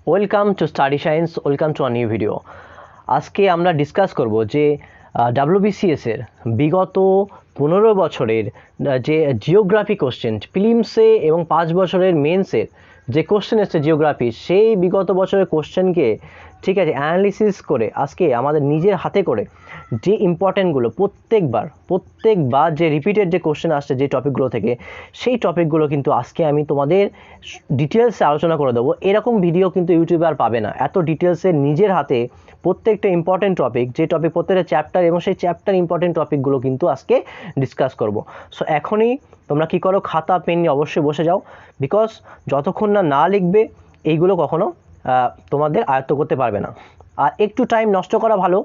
Welcome to study science, welcome to a new video. আজকে আমরা discuss করব যে WBCS এর বিগত 15 বছরের যে জিওগ্রাফি কোশ্চেন প্রিলিমসে এবং 5 বছরের মেন্সের যে কোশ্চেন এসছে জিওগ্রাফি, সেই বিগত বছরের কোশ্চেনকে ঠিক আছে অ্যানালিসিস করে আজকে আমাদের নিজের হাতে করে যে ইম্পর্টেন্টগুলো প্রত্যেকবার যে রিপিটেড যে কোশ্চেন আসছে যে টপিকগুলো থেকে, সেই টপিকগুলো কিন্তু আজকে আমি তোমাদের ডিটেলসে আলোচনা করে দেবো। এরকম ভিডিও কিন্তু ইউটিউবে আর পাবে না, এত ডিটেলসে নিজের হাতে প্রত্যেকটা ইম্পর্টেন্ট টপিক, যে টপিক প্রত্যেকটা চ্যাপ্টার এবং সেই চ্যাপ্টার ইম্পর্টেন্ট টপিকগুলো কিন্তু আজকে ডিসকাস করব। সো এখনই তোমরা কি করো, খাতা পেন নিয়ে অবশ্যই বসে যাও, বিকজ যতক্ষণ না লিখবে এইগুলো কখনো তোমাদের আয়ত্ত করতে পারবে না। আর একটু টাইম নষ্ট করা ভালো,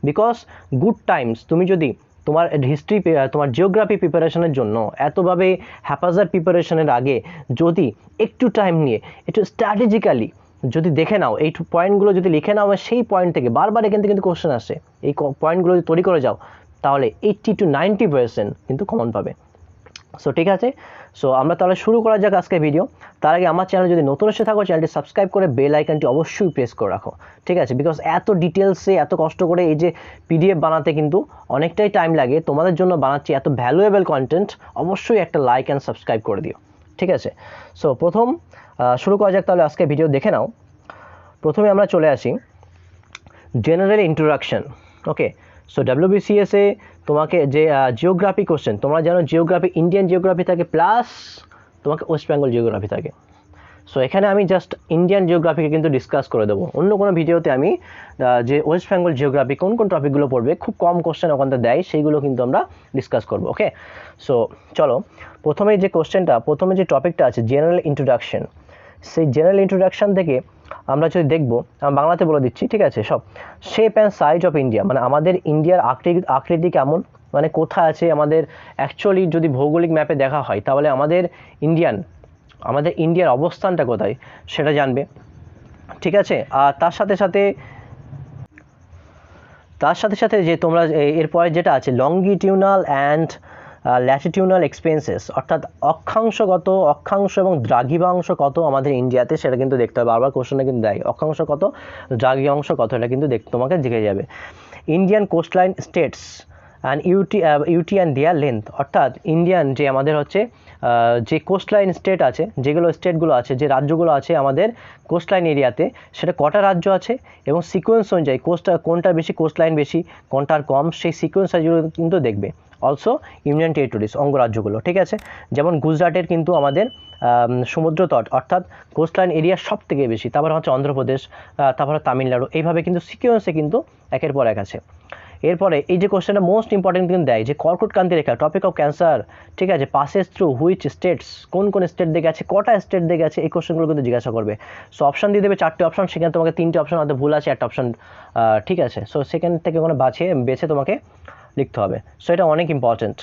বিকজ গুড টাইমস তুমি যদি তোমার হিস্ট্রি, তোমার জিওগ্রাফি প্রিপারেশনের জন্য এতভাবে হ্যাপাজার প্রিপারেশনের আগে যদি একটু টাইম নিয়ে একটু স্ট্র্যাটেজিক্যালি যদি দেখে নাও, এই পয়েন্টগুলো যদি লিখে নাও, সেই পয়েন্ট থেকে বারবার এখান থেকে কিন্তু কোশ্চেন আসে, এই পয়েন্টগুলো যদি তৈরি করে যাও, তাহলে 80 to 90% কিন্তু কমন পাবে। সো ঠিক আছে, সো আমরা তাহলে শুরু করা যাক আজকে ভিডিও। তার আগে আমার চ্যানেল যদি নতুন এসে থাকো, চ্যানেলটি সাবস্ক্রাইব করে বেল আইকনটি অবশ্যই প্রেস করে রাখো, ঠিক আছে? বিকজ এত ডিটেলসে এত কষ্ট করে এই যে PDF বানাতে কিন্তু অনেকটাই টাইম লাগে, তোমাদের জন্য বানাচ্ছি এত ভ্যালুয়েবল কন্টেন্ট, অবশ্যই একটা লাইক অ্যান্ড সাবস্ক্রাইব করে দিও, ঠিক আছে? সো প্রথম শুরু করা যাক তাহলে আজকে ভিডিও দেখে নাও। প্রথমে আমরা চলে আসি জেনারেল ইন্ট্রোডাকশন। ওকে, সো WBCS এ তোমাকে যে জিওগ্রাফি কোশ্চেন, তোমরা জানো জিওগ্রাফি ইন্ডিয়ান জিওগ্রাফি থাকে প্লাস তোমাকে ওয়েস্ট বেঙ্গল জিওগ্রাফি থাকে। সো এখানে আমি জাস্ট ইন্ডিয়ান জিওগ্রাফিকে কিন্তু ডিসকাস করে দেবো, অন্য কোনো ভিডিওতে আমি যে ওয়েস্ট বেঙ্গল জিওগ্রাফি কোন কোন টপিকগুলো পড়বে, খুব কম কোশ্চেন ওখানটা দেয়, সেইগুলো কিন্তু আমরা ডিসকাস করবো। ওকে, সো চলো প্রথমে যে কোশ্চেনটা, প্রথমে যে টপিকটা আছে জেনারেল ইন্ট্রোডাকশন, সেই জেনারেল ইন্ট্রোডাকশন থেকে আমরা যদি দেখবো, আমি বাংলাতে বলে দিচ্ছি, ঠিক আছে? সব shape and size of India, মানে আমাদের ইন্ডিয়ার আকৃতি কেমন, মানে কোথায় আছে আমাদের, অ্যাকচুয়ালি যদি ভৌগোলিক ম্যাপে দেখা হয় তাহলে আমাদের ইন্ডিয়ার অবস্থানটা কোথায় সেটা জানবে, ঠিক আছে? আর তার সাথে সাথে যে তোমরা এরপরে যেটা আছে লংগিটিউনাল অ্যান্ড ল্যাটিটিউনাল এক্সপেন্সেস, অর্থাৎ অক্ষাংশ এবং দ্রাঘিমাংশ কত আমাদের ইন্ডিয়াতে, সেটা কিন্তু দেখতে হবে। বারবার কোশ্চেনে কিন্তু দেয় অক্ষাংশ কত, দ্রাঘিমাংশ কত, এটা কিন্তু তোমাকে জিজ্ঞে যাবে। Indian coastline states and UT and their length, অর্থাৎ ইন্ডিয়ান যে আমাদের হচ্ছে যে কোস্টলাইন স্টেট আছে, যেগুলো স্টেটগুলো আছে, যে রাজ্যগুলো আছে আমাদের কোস্টলাইন এরিয়াতে, সেটা কটা রাজ্য আছে এবং সিকোয়েন্স অনুযায়ী কোনটা বেশি, কোস্টলাইন বেশি কোনটার কম, সেই সিকোয়েন্স কিন্তু দেখবে। অলসো ইউনিয়ন টেরিটরিজ, অঙ্গরাজ্যগুলো, ঠিক আছে? যেমন গুজরাটের কিন্তু আমাদের সমুদ্রতট অর্থাৎ কোস্টলাইন এরিয়া সব থেকে বেশি, তারপর হচ্ছে অন্ধ্রপ্রদেশ, তারপরে তামিলনাড়ু, এইভাবে কিন্তু সিকোয়েন্সে কিন্তু একের পর এক আছে। এরপরে এই যে কোশ্চেনটা মোস্ট ইম্পর্টেন্ট কিন্তু দেয় যে কর্কটক্রান্তি রেখা, টপিক অফ ক্যান্সার, ঠিক আছে, পাসেস থ্রু হুইচ স্টেটস, কোন স্টেট দিয়ে গেছে, কটা স্টেট দিয়ে গেছে, এই কোশ্চেনগুলো কিন্তু জিজ্ঞাসা করবে। সো অপশন দিয়ে দেবে 4টে অপশন, সেখানে তোমাকে 3টে অপশন হয়তো ভুল আছে, একটা অপশন ঠিক আছে। সো সেখান থেকে কোনো বেছে তোমাকে লিখতে হবে। সো এটা অনেক ইম্পর্টেন্ট।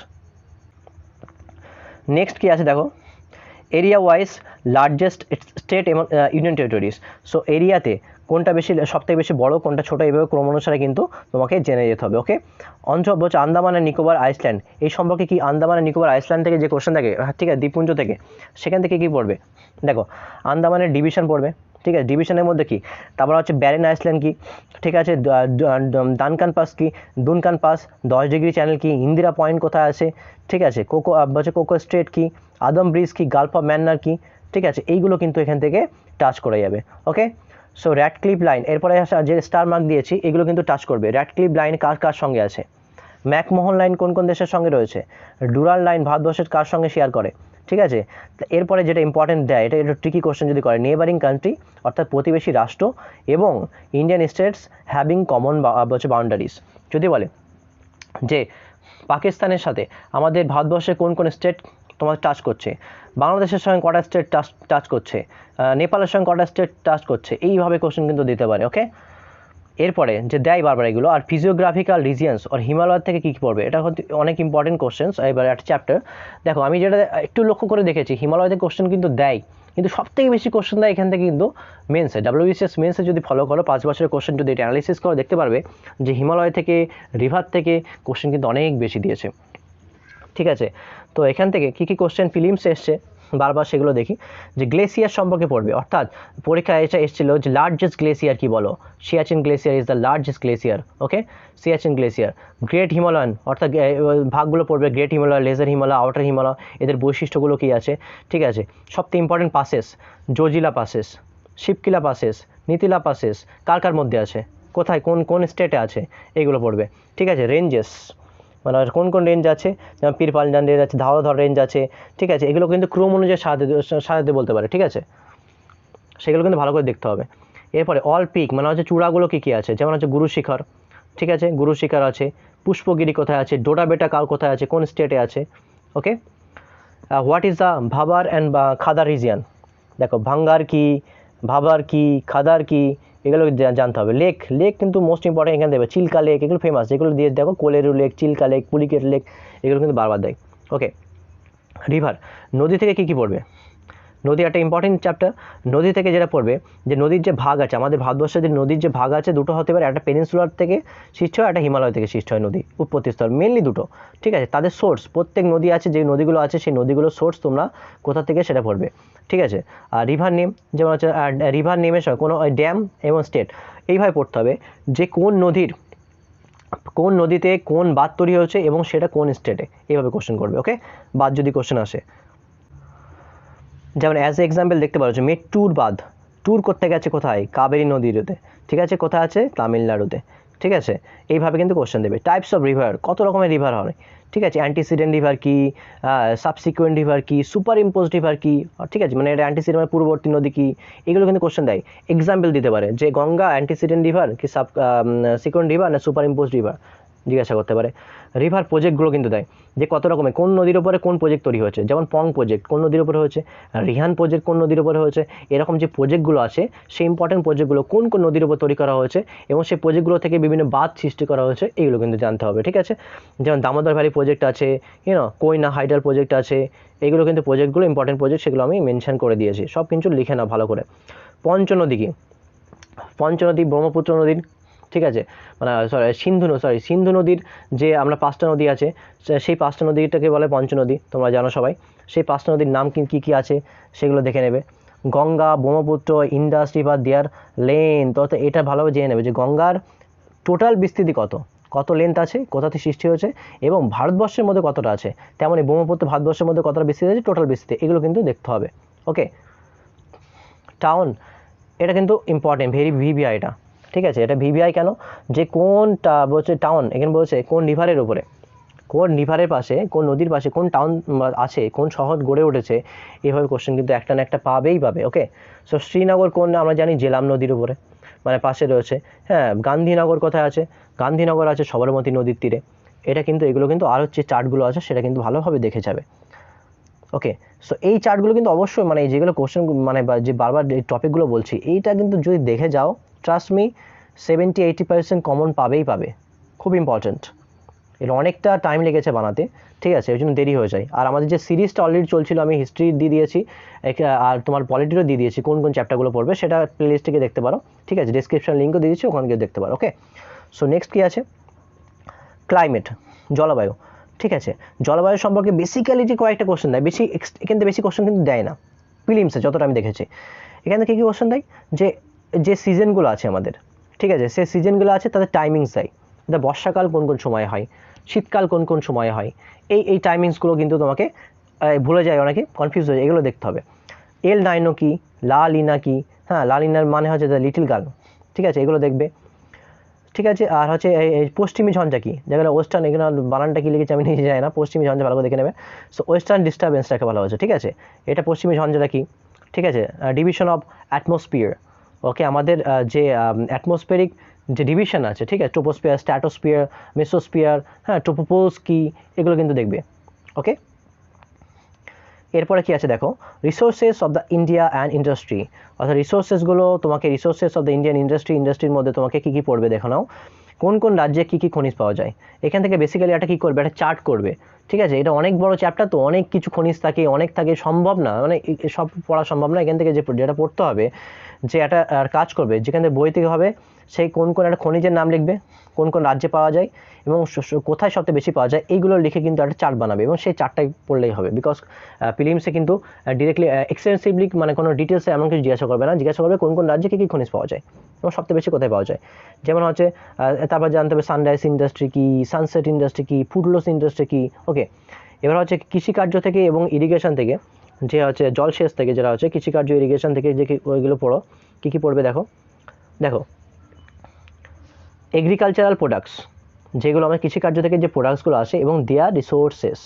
নেক্সট কি আছে দেখো, এরিয়া ওয়াইজ লার্জেস্ট স্টেট এবং ইউনিয়ন টেরিটরিজ। সো এরিয়াতে কোনটা বেশি, সবথেকে বেশি বড়, কোনটা ছোটো, এইভাবে ক্রম অনুসারে কিন্তু তোমাকে জেনে যেতে হবে। ওকে, অঞ্চল বলছে আন্দামান আর নিকোবর আইসল্যান্ড, এই সম্পর্কে কি, আন্দামান আর নিকোবর আইসল্যান্ড থেকে যে কোশ্চেন থাকে, ঠিক আছে, দ্বীপপুঞ্জ থেকে, সেখান থেকে কী পড়বে দেখো, আন্দামানের ডিভিশন পড়বে, ঠিক আছে? ডিভিশনের মধ্যে কি, তারপর হচ্ছে ব্যারেন আইসল্যান্ড কি, ঠিক আছে, দানকান পাস কি, দুনকান পাস, 10 ডিগ্রি চ্যানেল কি, ইন্দিরা পয়েন্ট কোথায় আছে, ঠিক আছে, কোকো স্ট্রেট কি, আদম ব্রিজ কি, গালফ অফ ম্যান্নার কি, ঠিক আছে? এইগুলো কিন্তু এখান থেকে টাচ করে যাবে। ওকে, সো র্যাডক্লিফ লাইন, এরপরে যে স্টার মার্ক দিয়েছি এগুলো কিন্তু টাচ করবে। র্যাডক্লিফ লাইন কার সঙ্গে আছে, ম্যাকমোহন লাইন কোন দেশের সঙ্গে রয়েছে, ডুরাল লাইন ভারতবর্ষের কার সঙ্গে শেয়ার করে, ঠিক আছে? এরপরে যেটা ইম্পর্টেন্ট দেয়, এটা একটু ট্রিকি কোশ্চেন যদি করে, নেবারিং কান্ট্রি অর্থাৎ প্রতিবেশী রাষ্ট্র এবং Indian states having common boundaries, যদি বলে যে পাকিস্তানের সাথে আমাদের ভারতবর্ষের কোন স্টেট তোমার টাচ করছে, বাংলাদেশের সঙ্গে কটা স্টেট টাচ করছে, নেপালের সঙ্গে কটা স্টেট টাচ করছে, এইভাবে কোশ্চেন কিন্তু দিতে পারে। ওকে, এরপরে যে দেয় বারবার এগুলো, আর ফিজিওগ্রাফিক্যাল রিজিয়ন্স আর হিমালয় থেকে কী পড়বে, এটা অনেক ইম্পর্টেন্ট কোশ্চেন্স। এবার একটা চ্যাপ্টার দেখো, আমি যেটা একটু লক্ষ্য করে দেখেছি, হিমালয় থেকে কোশ্চেন কিন্তু দেয়, কিন্তু সবথেকে বেশি কোশ্চেন দেয় এখান থেকে কিন্তু মেন্সে, WBCS মেন্সে যদি ফলো করো 5 বছরের কোশ্চেন যদি এটা অ্যানালিসিস করো, দেখতে পারবে যে হিমালয় থেকে, রিভার থেকে কোশ্চেন কিন্তু অনেক বেশি দিয়েছে, ঠিক আছে? তো এখান থেকে কী কোশ্চেন প্রিলিমসে এসছে বারবার সেগুলো দেখি যে গ্লেসিয়ার সম্পর্কে পড়বে, অর্থাৎ পরীক্ষায় এটা এসেছিল যে লার্জেস্ট গ্লেসিয়ার কি বলো, Siachen glacier is the largest glacier. Okay, Siachen glacier. Great Himalayan, অর্থাৎ ভাগগুলো পড়বে, great Himalaya, lesser Himalaya, outer Himalaya, এদের বৈশিষ্ট্যগুলো কী আছে, ঠিক আছে। সবথেকে important passes, Zojila passes, Shipkila passes, Nitila passes কার কার মধ্যে আছে, কোথায় কোন কোন স্টেটে আছে, এইগুলো পড়বে, ঠিক আছে। রেঞ্জেস, মানে কোন কোন রেঞ্জ আছে, যেমন পীর পাঞ্জান রেঞ্জ আছে, ধাওড়াধর রেঞ্জ আছে, ঠিক আছে। এগুলো কিন্তু ক্রম অনুযায়ী সাজাতে বলতে পারে, ঠিক আছে, সেগুলো কিন্তু ভালো করে দেখতে হবে। এরপরে অল পিক মানে হচ্ছে চূড়াগুলো কী কী আছে, যেমন হচ্ছে গুরু শিখর, ঠিক আছে, গুরু শিখর আছে। পুষ্পগিরি কোথায় আছে, ডোডা বেটা কাল কোথায় আছে, কোন স্টেটে আছে। ওকে, হোয়াট ইজ দ্য ভাবার অ্যান্ড খাদার রিজিয়ান, দেখো ভাঙ্গার কি, ভাবার কি, খাদার কি, এগুলো জানতে হবে। লেক, লেক কিন্তু মোস্ট ইম্পর্টেন্ট, এখানে দেবে চিল্কা লেক, এগুলো ফেমাস, যেগুলো দিয়ে দেখো Kolleru lake, Chilika lake, Pulicat lake, এগুলো কিন্তু বারবার দেয়। ওকে, রিভার, নদী থেকে কী কী পড়বে, নদী একটা ইম্পর্টেন্ট চ্যাপ্টার। নদী থেকে যেটা পড়বে যে নদীর যে ভাগ আছে, আমাদের ভারতবর্ষের যে নদীর যে ভাগ আছে দুটো হতে পারে, একটা পেনিনসুলার থেকে সৃষ্টি হয়, একটা হিমালয় থেকে সৃষ্টি হয় নদী, উৎপত্তিস্থল মেনলি দুটো, ঠিক আছে। তাদের সোর্স, প্রত্যেক নদী আছে, যে নদীগুলো আছে সেই নদীগুলোর সোর্স তোমরা কোথা থেকে সেটা পড়বে, ঠিক আছে। আর রিভার নেম, যেমন হচ্ছে রিভার নেমের সময় কোনো ড্যাম এবং স্টেট, এইভাবে পড়তে হবে যে কোন নদীর, কোন নদীতে কোন বাঁধ তৈরি হয়েছে এবং সেটা কোন স্টেটে, এইভাবে কোশ্চেন করবে। ওকে, বাঁধ যদি কোশ্চেন আসে, যেমন অ্যাজ এ এক্সাম্পল দেখতে পাচ্ছ মেট্টুর বাঁধ, ট্যুর করতে গেছে কোথায়, কাবেরী নদীতে, ঠিক আছে, কোথায় আছে, তামিলনাড়ুতে, ঠিক আছে। এইভাবে কিন্তু কোশ্চেন দেবে। টাইপস অফ রিভার, কত রকমের রিভার হয়, ঠিক আছে। অ্যান্টিসিডেন্ট রিভার কি, সাবসিকুয়েন্ট রিভার কি, সুপার ইম্পোজড রিভার কি, ঠিক আছে, মানে এটা অ্যান্টিসিডেন্ট পূর্ববর্তী নদী কি, এগুলো কিন্তু কোশ্চেন দেয়। এক্সাম্পল দিতে পারে যে গঙ্গা অ্যান্টিসিডেন্ট রিভার কি সিকুয়েন্ট রিভার না সুপার ইম্পোজড রিভার, জিজ্ঞাসা করতে পারে। রিভার প্রজেক্টগুলো কিন্তু দেয় যে কত রকমের, কোন নদীর উপরে কোন প্রজেক্ট তৈরি হয়েছে, যেমন পং প্রজেক্ট কোন নদীর উপরে হয়েছে, রিহান প্রজেক্ট কোন নদীর উপরে হয়েছে, এরকম যে প্রজেক্টগুলো আছে সেই ইম্পর্টেন্ট প্রজেক্টগুলো কোন কোন নদীর উপর তৈরি করা হয়েছে এবং সেই প্রজেক্টগুলো থেকে বিভিন্ন বাঁধ সৃষ্টি করা হয়েছে, এগুলো কিন্তু জানতে হবে, ঠিক আছে। যেমন দামোদর ভ্যালি প্রজেক্ট আছে, কোয়না হাইডাল প্রজেক্ট আছে, এগুলো কিন্তু প্রজেক্টগুলো ইম্পর্টেন্ট প্রজেক্ট, সেগুলো আমি মেনশন করে দিয়েছি, সব কিন্তু লিখে নাও ভালো করে। পঞ্চনদী কি, পঞ্চনদী ব্রহ্মপুত্র নদীর, ঠিক আছে, মানে সিন্ধু নদীর যে আমরা 5টা নদী আছে, সেই 5টা নদীটাকে বলে পঞ্চনদী, তোমরা জানো সবাই। সেই 5টা নদীর নাম কী কী আছে সেগুলো দেখে নেবে। গঙ্গা, ব্রহ্মপুত্র, ইন্দাস রিভার, দেয়ার লেন্থ, অর্থাৎ এটা ভালোভাবে জেনে নেবে যে গঙ্গার টোটাল বিস্তৃতি কত, কত লেন্থ আছে, কোথা থেকে সৃষ্টি হয়েছে এবং ভারতবর্ষের মধ্যে কতটা আছে, তেমনই ব্রহ্মপুত্র ভারতবর্ষের মধ্যে কতটা বিস্তৃতি আছে, টোটাল বিস্তৃতি, এগুলো কিন্তু দেখতে হবে। ওকে, টাউন, এটা কিন্তু ইম্পর্টেন্ট, ভেরি ভিভিআই এটা, ঠিক আছে। এটা ভিভিআই কেন, যে কোনটা বলছে টাউন, এখানে বলছে কোন রিভারের উপরে, কোন রিভারের পাশে, কোন নদীর পাশে কোন টাউন আছে, কোন শহর গড়ে উঠেছে, এইভাবে কোশ্চেন কিন্তু একটা না একটা পাবেই পাবে। ওকে, সো শ্রীনগর কোন, আমরা জানি জেলাম নদীর উপরে, মানে পাশে রয়েছে। হ্যাঁ, গান্ধীনগর কোথায় আছে, গান্ধীনগর আছে সবরমতী নদীর তীরে। এটা কিন্তু এগুলো কিন্তু আর হচ্ছে চার্টগুলো আছে সেটা কিন্তু ভালোভাবে দেখে যাবে। ওকে, সো এই চার্টগুলো কিন্তু অবশ্যই, মানে যেগুলো কোশ্চেন মানে যে বারবার এই টপিকগুলো বলছি, এইটা কিন্তু যদি দেখে যাও, ট্রাস্ট মি 70-80% কমন পাবেই পাবে, খুব ইম্পর্ট্যান্ট। এটা অনেকটা টাইম লেগেছে বানাতে, ঠিক আছে, ওই জন্য দেরি হয়ে যায়। আর আমাদের যে সিরিজটা অলরেডি চলছিল, আমি হিস্ট্রি দিয়ে দিয়েছি আর তোমার পলিটিরও দিয়ে দিয়েছি, কোন কোন চ্যাপ্টারগুলো পড়বে সেটা প্লেলিস্ট থেকে দেখতে পারো, ঠিক আছে, ডিসক্রিপশন লিঙ্কও দিয়ে দিচ্ছি, ওখানে গিয়ে দেখতে পারো। ওকে, সো নেক্সট কী আছে, ক্লাইমেট, জলবায়ু, ঠিক আছে। জলবায়ু সম্পর্কে বেসিক্যালি যে কয়েকটা কোশ্চেন দেয়, বেশি এখান থেকে বেশি কোশ্চেন কিন্তু দেয় না প্রিলিমসে, যতটা আমি দেখেছি। এখানে কী কী কোশ্চেন দেয়, যে সিজনগুলো আছে আমাদের, ঠিক আছে, সেই সিজনগুলো আছে তাদের টাইমিংস দেয়, বর্ষাকাল কোন কোন সময় হয়, শীতকাল কোন কোন সময় হয়, এই টাইমিংসগুলো কিন্তু তোমাকে ভুলে যায়, অনেকে কনফিউজ হয়ে যায়, এগুলো দেখতে হবে। এল নাইনো কি, লা লিনা কি, হ্যাঁ লা লিনার মানে হচ্ছে দ্য লিটল গার্ল, ঠিক আছে, এগুলো দেখবে, ঠিক আছে। আর হচ্ছে এই পশ্চিমী ঝঞ্ঝা কি, যেগুলো ওয়েস্টার্ন, এগুলো বানানটা কি লিখেছে আমি নিজে জানি না, পশ্চিমী ঝঞ্ঝা ভালো করে দেখে নেবে। সো ওয়েস্টার্ন ডিস্টারবেন্সটাকে ভালো হচ্ছে, ঠিক আছে, এটা পশ্চিমী ঝঞ্ঝাটা কি, ঠিক আছে। ডিভিশন অফ অ্যাটমসফিয়ার, ওকে, আমাদের যে অ্যাটমসফিয়ারিক যে ডিভিশন আছে, ঠিক আছে, ট্রোপোস্ফিয়ার, স্ট্র্যাটোস্ফিয়ার, মেসোস্ফিয়ার, হ্যাঁ ট্রোপোপোজ কি, এগুলো কিন্তু দেখবে। ওকে, এরপরে কি আছে দেখো, resources of the India and industry, অর্থাৎ রিসোর্সেসগুলো তোমাকে, রিসোর্সেস অফ দ্য ইন্ডিয়ান ইন্ডাস্ট্রির মধ্যে তোমাকে কী কী পড়বে দেখো নাও, কোন কোন রাজ্যে কী কী খনিজ পাওয়া যায়। এখান থেকে বেসিক্যালি একটা কী করবে, একটা চার্ট করবে, ঠিক আছে, এটা অনেক বড় চ্যাপ্টার, তো অনেক কিছু খনিজ থাকে, অনেক থাকে, সম্ভব না মানে সব পড়া সম্ভব না। এখান থেকে যেটা পড়তে হবে, যে একটা কাজ করবে, যেখান থেকে বই থেকে হবে সেই কোন কোন একটা খনিজের নাম লিখবে, কোন কোন রাজ্যে পাওয়া যায় এবং কোথায় সবচেয়ে বেশি পাওয়া যায়, এইগুলো লিখে কিন্তু একটা চার্ট বানাবে এবং সেই চার্টটাই পড়লেই হবে। বিকজ প্রিলিমসে কিন্তু ডিরেক্টলি এক্সটেন্সিভলি মানে কোনো ডিটেলসে এমন কিছু জিজ্ঞাসা করবে না, জিজ্ঞাসা করবে কোন কোন রাজ্যে কী কী খনিজ পাওয়া যায় এবং সবচেয়ে বেশি কোথায় পাওয়া যায়। যেমন হচ্ছে তারপর জানতে হবে সানরাইজ ইন্ডাস্ট্রি কী, সানসেট ইন্ডাস্ট্রি কী, ফুডলস ইন্ডাস্ট্রি কী। ওকে, এবার হচ্ছে কৃষিকার্য থেকে এবং ইরিগেশন থেকে, যে হচ্ছে জলসেচ থেকে যেটা হচ্ছে কৃষিকার্য ইরিগেশন থেকে যে ওইগুলো পড়ো, কী কী পড়বে দেখো। এগ্রিকালচারাল প্রোডাক্টস, যেগুলো আমার কৃষিকার্য থেকে যে প্রোডাক্টসগুলো আসে এবং দেয়ার রিসোর্সেস,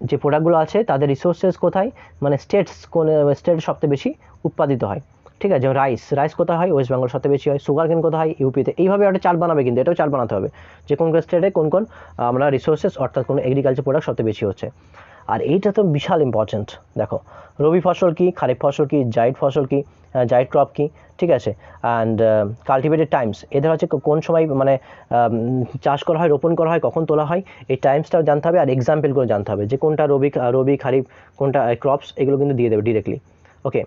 যে প্রোডাক্টগুলো আছে তাদের রিসোর্সেস কোথায়, মানে স্টেটস কোন স্টেট সবচেয়ে বেশি উৎপাদিত হয়। ঠিক আছে, যেমন রাইস কোথায় হয়, ওয়েস্ট বেঙ্গল সবচেয়ে বেশি হয়। সুগার কেন কোথায় হয়, ইউপিতে। এইভাবে একটা চার্ট বানাবে, কিন্তু এটাও চার্ট বানাতে হবে যে কোন কোন স্টেটে কোন কোন আমরা রিসোর্সেস অর্থাৎ কোন এগ্রিকালচার প্রোডাক্ট সবচেয়ে বেশি হচ্ছে। আর এইটা তো বিশাল ইম্পর্টেন্ট। দেখো রবি ফসল কি, খারিফ ফসল কি, জাইড ফসল কি, জাইড ক্রপ কি, ঠিক আছে, অ্যান্ড কাল্টিভেটেড টাইমস, এদের হচ্ছে কোন সময় মানে চাষ করা হয়, রোপণ করা হয়, কখন তোলা হয়, এই টাইমসটাও জানতে হবে। আর এক্সাম্পলগুলো জানতে হবে যে কোনটা রবি খারিফ, কোনটা ক্রপস, এগুলো কিন্তু দিয়ে দেবে directly. Okay,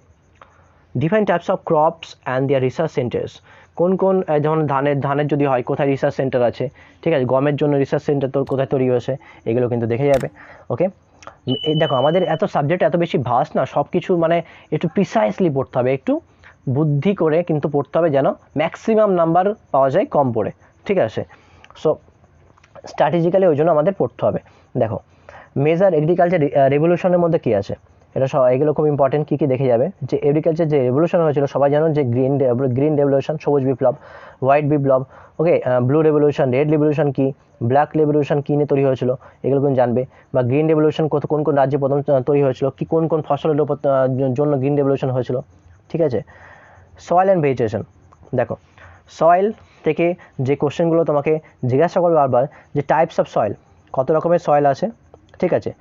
define types of crops and their research centres, কোন কোন যেমন ধানের যদি হয় কোথায় রিসার্চ সেন্টার আছে, ঠিক আছে, গমের জন্য রিসার্চ সেন্টার তো কোথায় তৈরি হয়েছে, এগুলো কিন্তু দেখে যাবে। ওকে, দেখো আমাদের এত সাবজেক্ট এত বেশি ভাস্ট না, সব কিছু মানে একটু প্রিসাইসলি পড়তে হবে, একটু বুদ্ধি করে কিন্তু পড়তে হবে, যেন ম্যাক্সিমাম নাম্বার পাওয়া যায় কম পড়ে। ঠিক আছে, সো স্ট্র্যাটেজিক্যালি ওই জন্য আমাদের পড়তে হবে। দেখো মেজর এগ্রিকালচার রেভলিউশনের মধ্যে কী আছে, এগুলো খুব ইম্পর্টেন্ট। কী কী দেখে যাবে, যে এগ্রিকালচার যে রেভলিউশন হয়েছিল সবাই জানো, যে গ্রিন রেভলিউশন, সবুজ বিপ্লব, হোয়াইট বিপ্লব, ওকে, ব্লু রেভলিউশন, রেড রেভলিউশন কী, ব্ল্যাক রেভলিউশন কী নিয়ে তৈরি হয়েছিল, এগুলো কিন্তু জানবে। বা গ্রিন রেভলিউশন কোন কোন রাজ্যে প্রথম তৈরি হয়েছিল, কি কোন কোন ফসলের উপর জন্য গ্রিন রেভলিউশন হয়েছিল। ঠিক আছে, সয়েল অ্যান্ড ভেজিটেশন, দেখো সয়েল থেকে যে কোশ্চেনগুলো তোমাকে জিজ্ঞাসা করবে বারবার, যে টাইপস অফ সয়েল, কত রকমের সয়েল আছে, ঠিক আছে,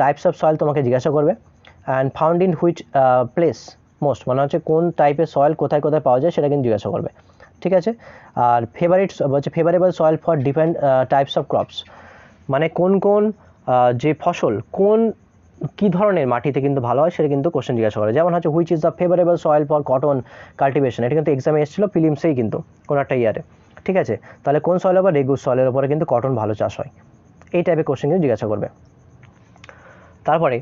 টাইপস অফ সয়েল তোমাকে জিজ্ঞাসা করবে। And found in which place most, মানে হচ্ছে কোন টাইপের সয়েল কোথায় কোথায় পাওয়া যায় সেটা কিন্তু জিজ্ঞাসা করবে। ঠিক আছে, আর favourable soil for different types of crops, মানে কোন কোন যে ফসল কী ধরনের মাটিতে কিন্তু ভালো হয় সেটা কিন্তু কোশ্চেন জিজ্ঞাসা করে। যেমন হচ্ছে which is the favourable soil for cotton cultivation, এটা কিন্তু এক্সামে এসেছিলো প্রিলিমসেই কিন্তু কোনো একটা ইয়ারে। ঠিক আছে, তাহলে কোন সয়েলের উপর, রেগুস সয়েলের উপরে কিন্তু কটন ভালো চাষ হয়। এই টাইপের কোশ্চেন কিন্তু জিজ্ঞাসা করবে। তারপরে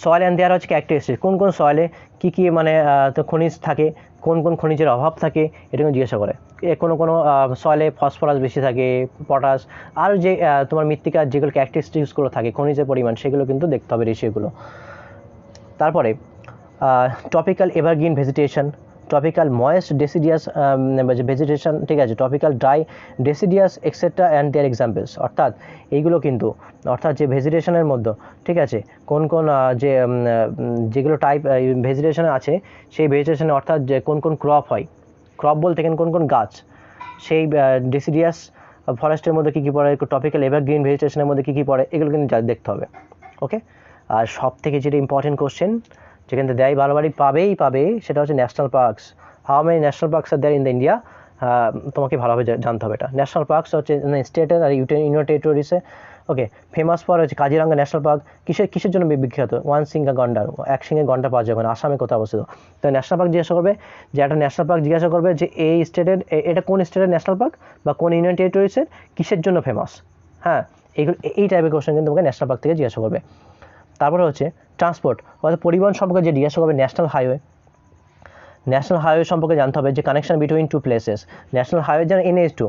সয়েল অ্যান্ড দেয়ার হচ্ছে ক্যারেক্টারিস্টিক, কোন কোন সয়েলে কী কী মানে খনিজ থাকে, কোন কোন খনিজের অভাব থাকে, এটা কিন্তু জিজ্ঞাসা করে। কোনো কোনো সয়েলে ফসফরাস বেশি থাকে, পটাশ, আর যে তোমার মৃত্তিকার যেগুলো ক্যারেক্টারিস্টিক্সগুলো থাকে খনিজের পরিমাণ, সেগুলো কিন্তু দেখতে হবে রেশিওগুলো। তারপরে tropical evergreen vegetation, tropical moist deciduous vegetation, ঠিক আছে, tropical dry deciduous etcetera and their examples, অর্থাৎ এইগুলো কিন্তু অর্থাৎ যে ভেজিটেশনের মধ্যে, ঠিক আছে, কোন কোন যেগুলো টাইপ ভেজিটেশন আছে সেই ভেজিটেশনে, অর্থাৎ যে কোন কোন ক্রপ হয়, ক্রপ বলতে কোন কোন গাছ, সেই ডেসিডিয়াস ফরেস্টের মধ্যে কী কী পড়ে, টপিক্যাল এভারগ্রিন ভেজিটেশনের মধ্যে কী কী পড়ে, এগুলো কিন্তু দেখতে হবে। ওকে, আর সব থেকে যেটা ইম্পর্টেন্ট কোশ্চেন যেখান থেকে দেয় বারবারই পাবে, সেটা হচ্ছে national parks. How many national parks are there in the India, তোমাকে ভালোভাবে জানতে হবে এটা। ন্যাশনাল পার্কস হচ্ছে স্টেটের আর ইউনিয়ন টেরিটরিসে। ওকে, ফেমাস ফর হচ্ছে কাজিরাঙ্গা ন্যাশনাল পার্ক, কিসের জন্য বিখ্যাত, ওয়ান সিঙ্গা গন্ডার, এক সিঙ্গে গন্ডার পাওয়া যায়, আসামে কোথাও অবস্থিত। তো ন্যাশনাল পার্ক জিজ্ঞাসা করবে, যে একটা ন্যাশনাল পার্ক জিজ্ঞাসা করবে যে এই স্টেটের, এটা কোন স্টেটের ন্যাশনাল পার্ক বা কোন ইউনিয়ন টেরিটরিসের, কিসের জন্য ফেমাস। হ্যাঁ, এই টাইপের কোশ্চেন কিন্তু তোমাকে ন্যাশনাল পার্ক থেকে জিজ্ঞাসা করবে। তারপরে হচ্ছে ট্রান্সপোর্ট, অর্থাৎ পরিবহন সম্পর্কে যে জিজ্ঞাসা করবে, ন্যাশনাল হাইওয়ে সম্পর্কে জানতে হবে, যে connection between two places, national highway যেন NH2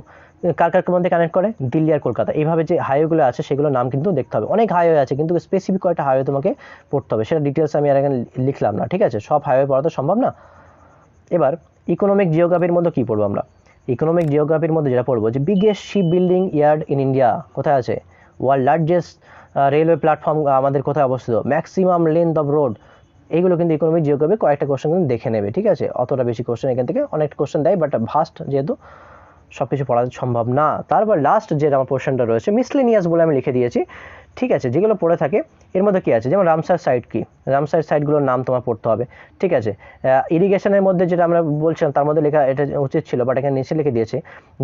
কার মধ্যে কানেক্ট করে, দিল্লি আর কলকাতা। এইভাবে যে হাইওয়েগুলো আছে সেগুলোর নাম কিন্তু দেখতে হবে। অনেক হাইওয়ে আছে, কিন্তু স্পেসিফিক কয়েকটা হাইওয়ে তোমাকে পড়তে হবে, সেটা ডিটেলস আমি আর এখানে লিখলাম না। ঠিক আছে, সব হাইওয়ে পড়া তো সম্ভব না। এবার ইকোনমিক জিওগ্রাফির মধ্যে কী পড়বো আমরা, ইকোনমিক জিওগ্রাফির মধ্যে যেটা পড়বো, যে biggest ship building yard in India কোথায় আছে, ওয়ার্ল্ড লার্জেস্ট রেলওয়ে প্ল্যাটফর্ম আমাদের কোথায় অবস্থিত, ম্যাক্সিমাম লেন্থ অফ রোড, এইগুলো কিন্তু ইকোনমিক জিওগ্রাফি কয়েকটা কোশ্চেন কিন্তু দেখে নেবে। ঠিক আছে, অতটা বেশি কোশ্চেন এখান থেকে অনেক কোশ্চেন দেয়, বাট ভাস্ট যেহেতু সব কিছু পড়া সম্ভব না। তারপর লাস্ট যে আমার পোর্শনটা রয়েছে মিসলেনিয়াস বলে আমি লিখে দিয়েছি। ঠিক আছে, যেগুলো পড়ে থাকে এর মধ্যে কী আছে, যেমন রামসার সাইট কী, রামসার সাইটগুলোর নাম তোমার পড়তে হবে। ঠিক আছে, ইরিগেশনের মধ্যে যেটা আমরা বলছিলাম তার মধ্যে লেখা এটা উচিত ছিল, বাট এখানে নিচে লিখে দিয়েছে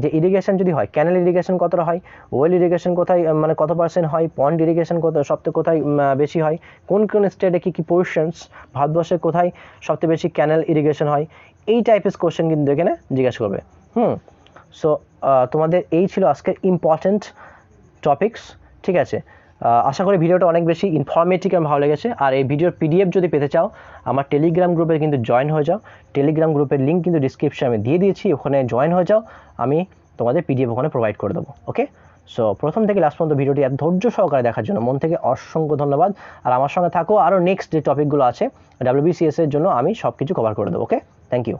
যে ইরিগেশন যদি হয়, ক্যানেল ইরিগেশন কতটা হয়, ওয়েল ইরিগেশন কোথায় মানে কত পার্সেন্ট হয়, পন্ড ইরিগেশন কত সবথেকে কোথায় বেশি হয়, কোন কোন স্টেটে কী কী পোর্শনস, ভারতবর্ষে কোথায় সবথেকে বেশি ক্যানেল ইরিগেশন হয়, এই টাইপের কোশ্চেন কিন্তু এখানে জিজ্ঞাসা করবে। সো তোমাদের এই ছিল আজকের ইম্পর্ট্যান্ট টপিকস। ঠিক আছে, আশা করি ভিডিওটা অনেক বেশি ইনফরমেটিভ এবং ভালো লেগেছে। আর এই ভিডিওর পিডিএফ যদি পেতে চাও আমার টেলিগ্রাম গ্রুপে কিন্তু জয়েন হয়ে যাও। টেলিগ্রাম গ্রুপের লিঙ্ক কিন্তু ডিসক্রিপশনে আমি দিয়ে দিয়েছি, ওখানে জয়েন হয়ে যাও, আমি তোমাদের পিডিএফ ওখানে প্রোভাইড করে দেবো। ওকে, সো প্রথম থেকে লাস্ট পর্যন্ত ভিডিওটি এত ধৈর্য সহকারে দেখার জন্য মন থেকে অসংখ্য ধন্যবাদ। আর আমার সঙ্গে থাকো, আরও নেক্সট যে টপিকগুলো আছে WBCS এর জন্য আমি সব কিছু কভার করে দেবো। ওকে, থ্যাংক ইউ।